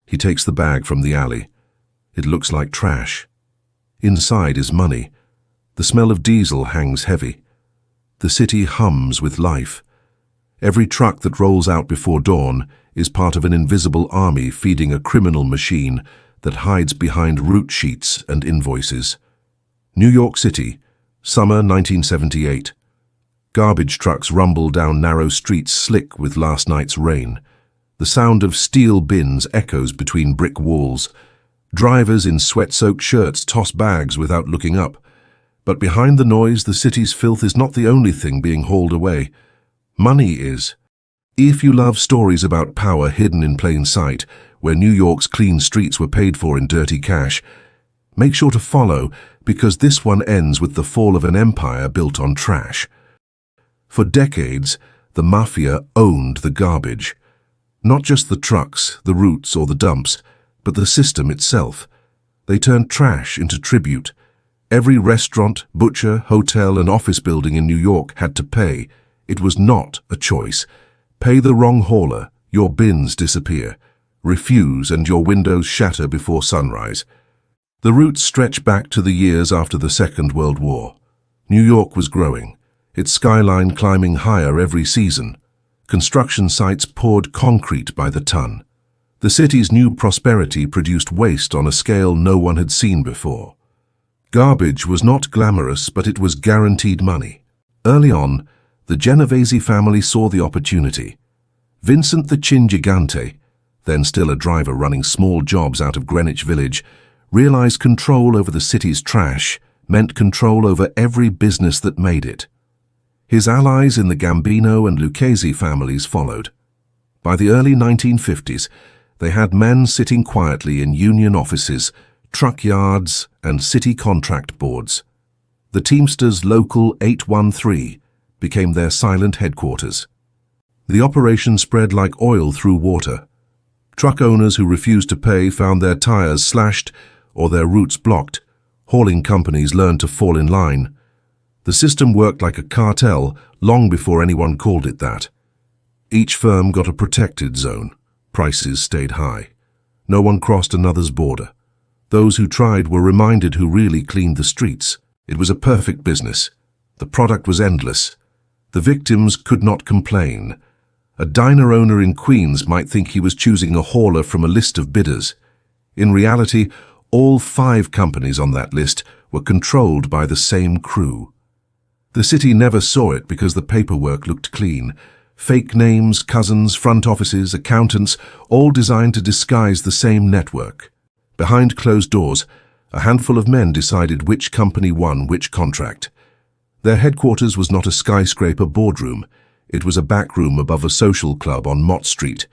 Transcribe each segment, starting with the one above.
He takes the bag from the alley. It looks like trash. Inside is money. The smell of diesel hangs heavy. The city hums with life. Every truck that rolls out before dawn is part of an invisible army feeding a criminal machine that hides behind route sheets and invoices. New York City, summer 1978. Garbage trucks rumble down narrow streets slick with last night's rain. The sound of steel bins echoes between brick walls. Drivers in sweat-soaked shirts toss bags without looking up. But behind the noise, the city's filth is not the only thing being hauled away. Money is. If you love stories about power hidden in plain sight, where New York's clean streets were paid for in dirty cash, make sure to follow, because this one ends with the fall of an empire built on trash. For decades, the Mafia owned the garbage. Not just the trucks, the routes, or the dumps, but the system itself. They turned trash into tribute. Every restaurant, butcher, hotel, and office building in New York had to pay. It was not a choice. Pay the wrong hauler, your bins disappear. Refuse, and your windows shatter before sunrise. The routes stretch back to the years after the Second World War. New York was growing, its skyline climbing higher every season. Construction sites poured concrete by the ton. The city's new prosperity produced waste on a scale no one had seen before. Garbage was not glamorous, but it was guaranteed money. Early on, the Genovese family saw the opportunity. Vincent the Gigante, then still a driver running small jobs out of Greenwich Village, realized control over the city's trash meant control over every business that made it. His allies in the Gambino and Lucchese families followed. By the early 1950s, they had men sitting quietly in union offices, truck yards, and city contract boards. The Teamsters Local 813 became their silent headquarters. The operation spread like oil through water. Truck owners who refused to pay found their tires slashed or their routes blocked. Hauling companies learned to fall in line. The system worked like a cartel long before anyone called it that. Each firm got a protected zone. Prices stayed high. No one crossed another's border. Those who tried were reminded who really cleaned the streets. It was a perfect business. The product was endless. The victims could not complain. A diner owner in Queens might think he was choosing a hauler from a list of bidders. In reality, all 5 companies on that list were controlled by the same crew. The city never saw it because the paperwork looked clean. Fake names, cousins, front offices, accountants, all designed to disguise the same network. Behind closed doors, a handful of men decided which company won which contract. Their headquarters was not a skyscraper boardroom. It was a back room above a social club on Mott Street.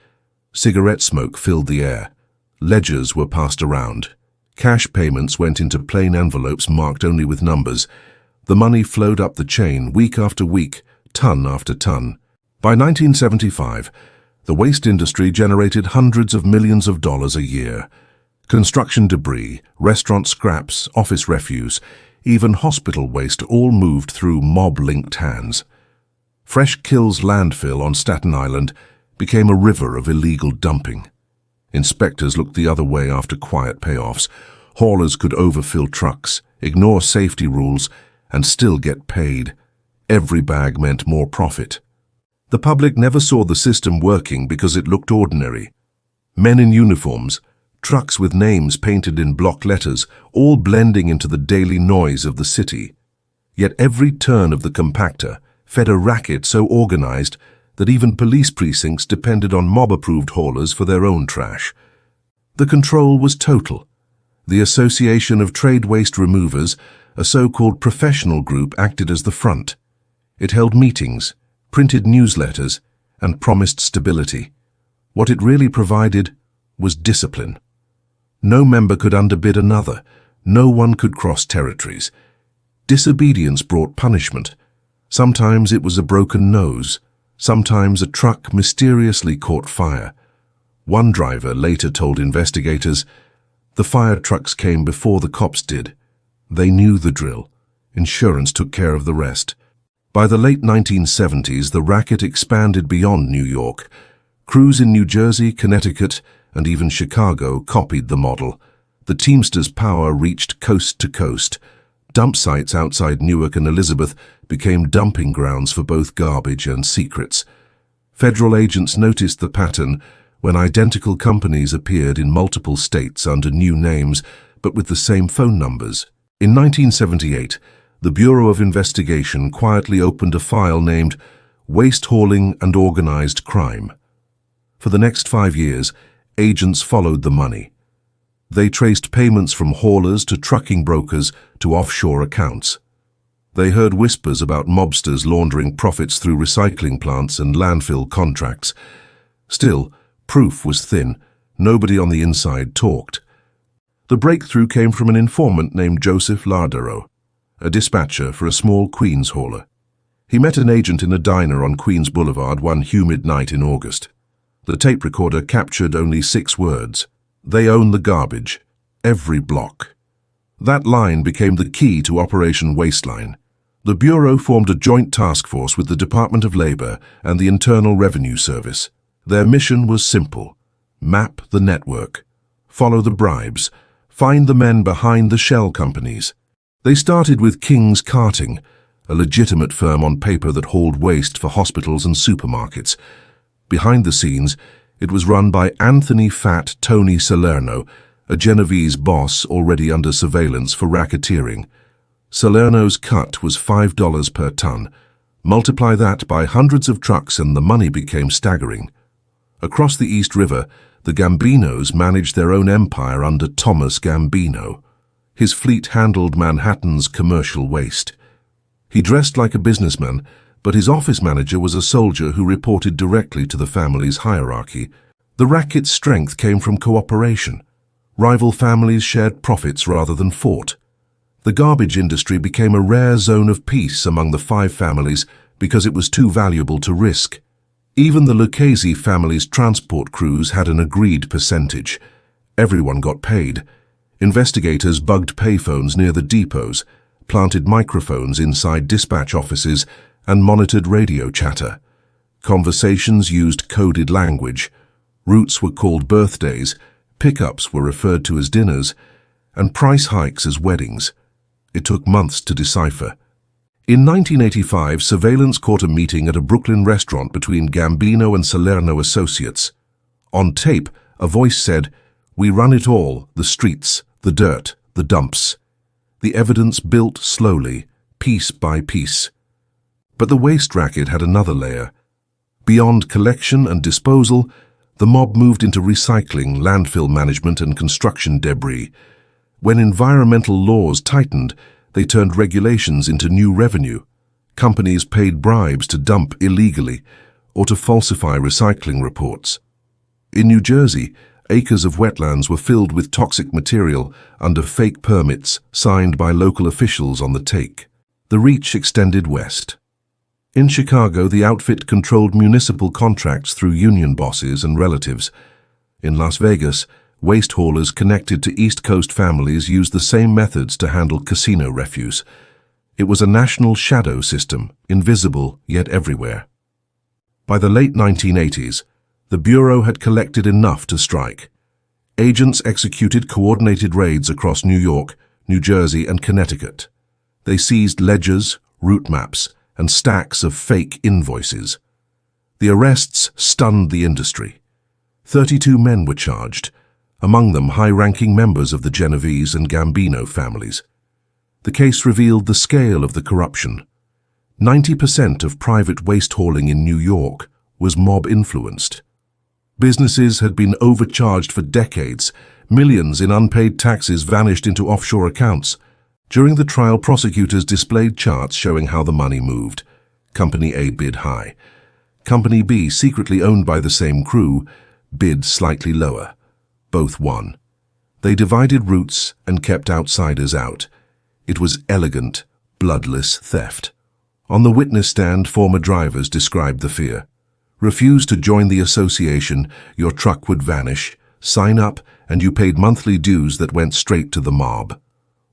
Cigarette smoke filled the air. Ledgers were passed around. Cash payments went into plain envelopes marked only with numbers. The money flowed up the chain week after week, ton after ton. By 1975, the waste industry generated hundreds of millions of dollars a year. Construction debris, restaurant scraps, office refuse, even hospital waste all moved through mob-linked hands. Fresh Kills landfill on Staten Island became a river of illegal dumping. Inspectors looked the other way after quiet payoffs. Haulers could overfill trucks, ignore safety rules, and still get paid. Every bag meant more profit. The public never saw the system working because it looked ordinary. Men in uniforms, trucks with names painted in block letters, all blending into the daily noise of the city. Yet every turn of the compactor fed a racket so organized that even police precincts depended on mob-approved haulers for their own trash. The control was total. The Association of Trade Waste Removers, a so-called professional group, acted as the front. It held meetings, printed newsletters, and promised stability. What it really provided was discipline. No member could underbid another. No one could cross territories. Disobedience brought punishment. Sometimes it was a broken nose. Sometimes a truck mysteriously caught fire. One driver later told investigators, "The fire trucks came before the cops did. They knew the drill. Insurance took care of the rest." By the late 1970s, the racket expanded beyond New York. Crews in New Jersey, Connecticut, and even Chicago copied the model. The Teamsters' power reached coast to coast. Dump sites outside Newark and Elizabeth became dumping grounds for both garbage and secrets. Federal agents noticed the pattern when identical companies appeared in multiple states under new names, but with the same phone numbers. In 1978, the Bureau of Investigation quietly opened a file named Waste Hauling and Organized Crime. For the next 5 years, agents followed the money. They traced payments from haulers to trucking brokers to offshore accounts. They heard whispers about mobsters laundering profits through recycling plants and landfill contracts. Still, proof was thin. Nobody on the inside talked. The breakthrough came from an informant named Joseph Lardero, a dispatcher for a small Queens hauler. He met an agent in a diner on Queens Boulevard one humid night in August. The tape recorder captured only 6 words. They own the garbage. Every block. That line became the key to Operation Waistline. The Bureau formed a joint task force with the Department of Labor and the Internal Revenue Service. Their mission was simple: map the network, follow the bribes, find the men behind the shell companies. They started with King's Carting, a legitimate firm on paper that hauled waste for hospitals and supermarkets. Behind the scenes, it was run by Anthony "Fat" Tony Salerno, a Genovese boss already under surveillance for racketeering. Salerno's cut was $5 per ton. Multiply that by hundreds of trucks and the money became staggering. Across the East River, the Gambinos managed their own empire under Thomas Gambino. His fleet handled Manhattan's commercial waste. He dressed like a businessman, but his office manager was a soldier who reported directly to the family's hierarchy. The racket's strength came from cooperation. Rival families shared profits rather than fought. The garbage industry became a rare zone of peace among the 5 families because it was too valuable to risk. Even the Lucchese family's transport crews had an agreed percentage. Everyone got paid. Investigators bugged payphones near the depots, planted microphones inside dispatch offices, and monitored radio chatter. Conversations used coded language. Routes were called birthdays, pickups were referred to as dinners, and price hikes as weddings. It took months to decipher. In 1985, surveillance caught a meeting at a Brooklyn restaurant between Gambino and Salerno associates. On tape, a voice said, "We run it all, the streets, the dirt, the dumps." The evidence built slowly, piece by piece. But the waste racket had another layer. Beyond collection and disposal, the mob moved into recycling, landfill management, and construction debris. When environmental laws tightened, they turned regulations into new revenue. Companies paid bribes to dump illegally or to falsify recycling reports. In New Jersey, acres of wetlands were filled with toxic material under fake permits signed by local officials on the take. The reach extended west. In Chicago, the outfit controlled municipal contracts through union bosses and relatives. In Las Vegas, waste haulers connected to East Coast families used the same methods to handle casino refuse. It was a national shadow system, invisible yet everywhere. By the late 1980s, the Bureau had collected enough to strike. Agents executed coordinated raids across New York, New Jersey, and Connecticut. They seized ledgers, route maps, and stacks of fake invoices. The arrests stunned the industry. 32 men were charged, among them high-ranking members of the Genovese and Gambino families. The case revealed the scale of the corruption. 90% of private waste hauling in New York was mob-influenced. Businesses had been overcharged for decades. Millions in unpaid taxes vanished into offshore accounts. During the trial, prosecutors displayed charts showing how the money moved. Company A bid high. Company B, secretly owned by the same crew, bid slightly lower. Both won. They divided routes and kept outsiders out. It was elegant, bloodless theft. On the witness stand, former drivers described the fear. Refuse to join the association, your truck would vanish. Sign up, and you paid monthly dues that went straight to the mob.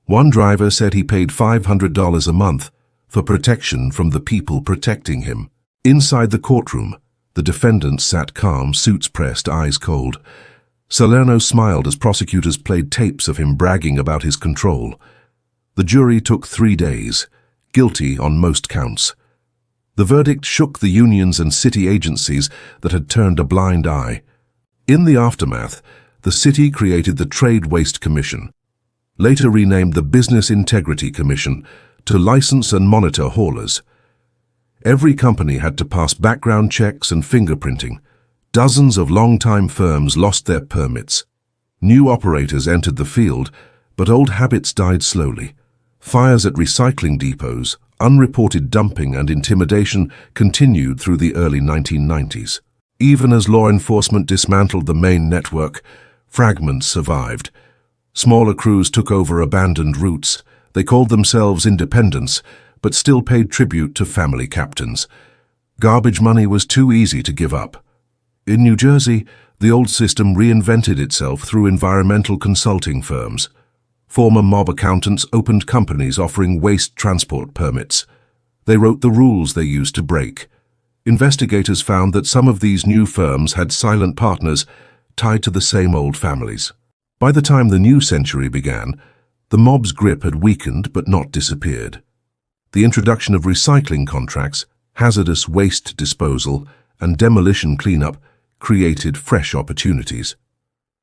One driver said he paid $500 a month for protection from the people protecting him. Inside the courtroom, the defendant sat calm, suits pressed, eyes cold. Salerno smiled as prosecutors played tapes of him bragging about his control. The jury took 3 days, guilty on most counts. The verdict shook the unions and city agencies that had turned a blind eye. In the aftermath, the city created the Trade Waste Commission, later renamed the Business Integrity Commission, to license and monitor haulers. Every company had to pass background checks and fingerprinting. Dozens of long-time firms lost their permits. New operators entered the field, but old habits died slowly. Fires at recycling depots, unreported dumping and intimidation continued through the early 1990s. Even as law enforcement dismantled the main network, fragments survived. Smaller crews took over abandoned routes. They called themselves independents, but still paid tribute to family captains. Garbage money was too easy to give up. In New Jersey, the old system reinvented itself through environmental consulting firms. Former mob accountants opened companies offering waste transport permits. They wrote the rules they used to break. Investigators found that some of these new firms had silent partners tied to the same old families. By the time the new century began, the mob's grip had weakened but not disappeared. The introduction of recycling contracts, hazardous waste disposal, and demolition cleanup created fresh opportunities.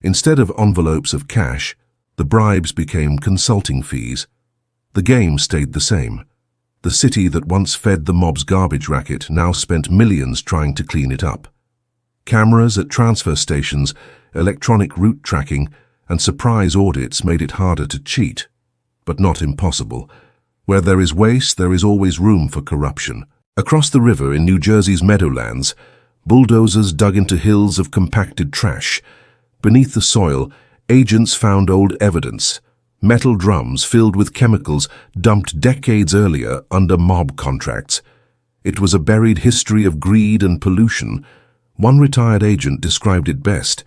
Instead of envelopes of cash, the bribes became consulting fees. The game stayed the same. The city that once fed the mob's garbage racket now spent millions trying to clean it up. Cameras at transfer stations, electronic route tracking, and surprise audits made it harder to cheat, but not impossible. Where there is waste, there is always room for corruption. Across the river in New Jersey's Meadowlands, bulldozers dug into hills of compacted trash. Beneath the soil, agents found old evidence, metal drums filled with chemicals dumped decades earlier under mob contracts. It was a buried history of greed and pollution. One retired agent described it best.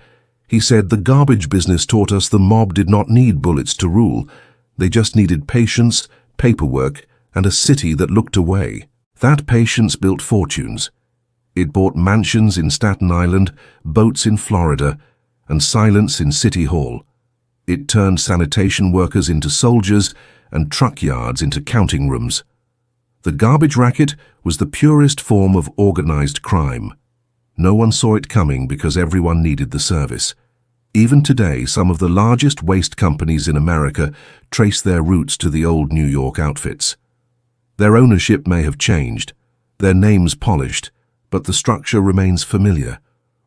He said, "The garbage business taught us the mob did not need bullets to rule. They just needed patience, paperwork, and a city that looked away." That patience built fortunes. It bought mansions in Staten Island, boats in Florida, and silence in City Hall. It turned sanitation workers into soldiers and truck yards into counting rooms. The garbage racket was the purest form of organized crime. No one saw it coming because everyone needed the service. Even today, some of the largest waste companies in America trace their roots to the old New York outfits. Their ownership may have changed, their names polished, but the structure remains familiar.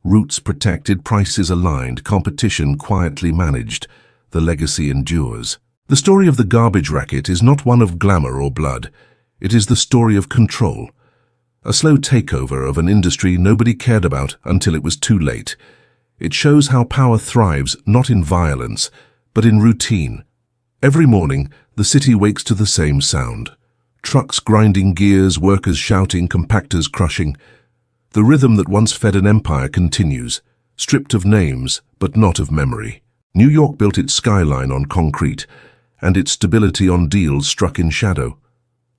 Roots protected, prices aligned, competition quietly managed. The legacy endures. The story of the garbage racket is not one of glamour or blood. It is the story of control. A slow takeover of an industry nobody cared about until it was too late. It shows how power thrives not in violence, but in routine. Every morning, the city wakes to the same sound. Trucks grinding gears, workers shouting, compactors crushing. The rhythm that once fed an empire continues, stripped of names, but not of memory. New York built its skyline on concrete, and its stability on deals struck in shadow.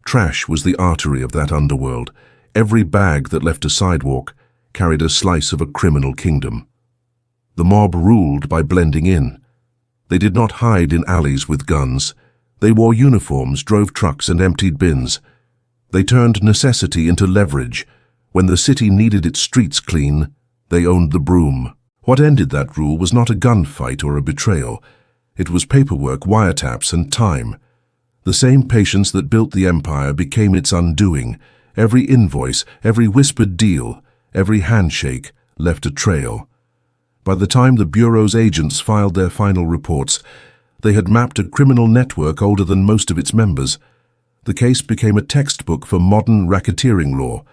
Trash was the artery of that underworld. Every bag that left a sidewalk carried a slice of a criminal kingdom. The mob ruled by blending in. They did not hide in alleys with guns. They wore uniforms, drove trucks, and emptied bins. They turned necessity into leverage. When the city needed its streets clean, they owned the broom. What ended that rule was not a gunfight or a betrayal. It was paperwork, wiretaps, and time. The same patience that built the empire became its undoing. Every invoice, every whispered deal, every handshake left a trail. By the time the Bureau's agents filed their final reports, they had mapped a criminal network older than most of its members. The case became a textbook for modern racketeering law.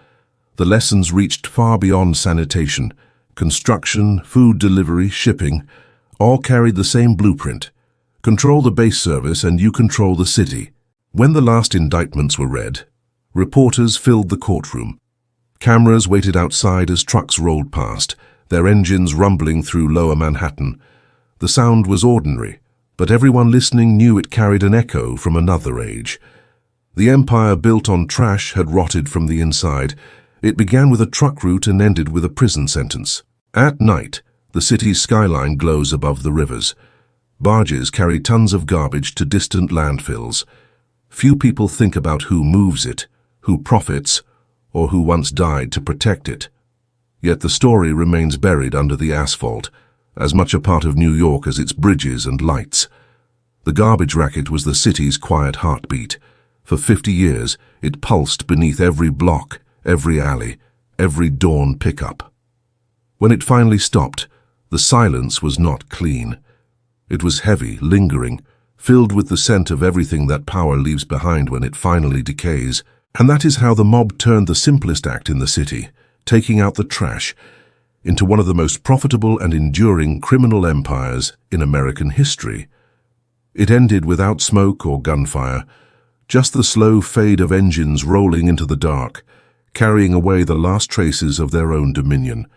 The lessons reached far beyond sanitation. Construction, food delivery, shipping, all carried the same blueprint. Control the base service and you control the city. When the last indictments were read, reporters filled the courtroom. Cameras waited outside as trucks rolled past, their engines rumbling through lower Manhattan. The sound was ordinary, but everyone listening knew it carried an echo from another age. The empire built on trash had rotted from the inside. It began with a truck route and ended with a prison sentence. At night, The city's skyline glows above the rivers. Barges carry tons of garbage to distant landfills. Few people think about who moves it, who profits, or who once died to protect it. Yet the story remains buried under the asphalt, as much a part of New York as its bridges and lights. The garbage racket was the city's quiet heartbeat. For 50 years, it pulsed beneath every block, every alley, every dawn pickup. When it finally stopped, the silence was not clean. It was heavy, lingering, filled with the scent of everything that power leaves behind when it finally decays. And that is how the mob turned the simplest act in the city, taking out the trash, into one of the most profitable and enduring criminal empires in American history. It ended without smoke or gunfire, just the slow fade of engines rolling into the dark, carrying away the last traces of their own dominion.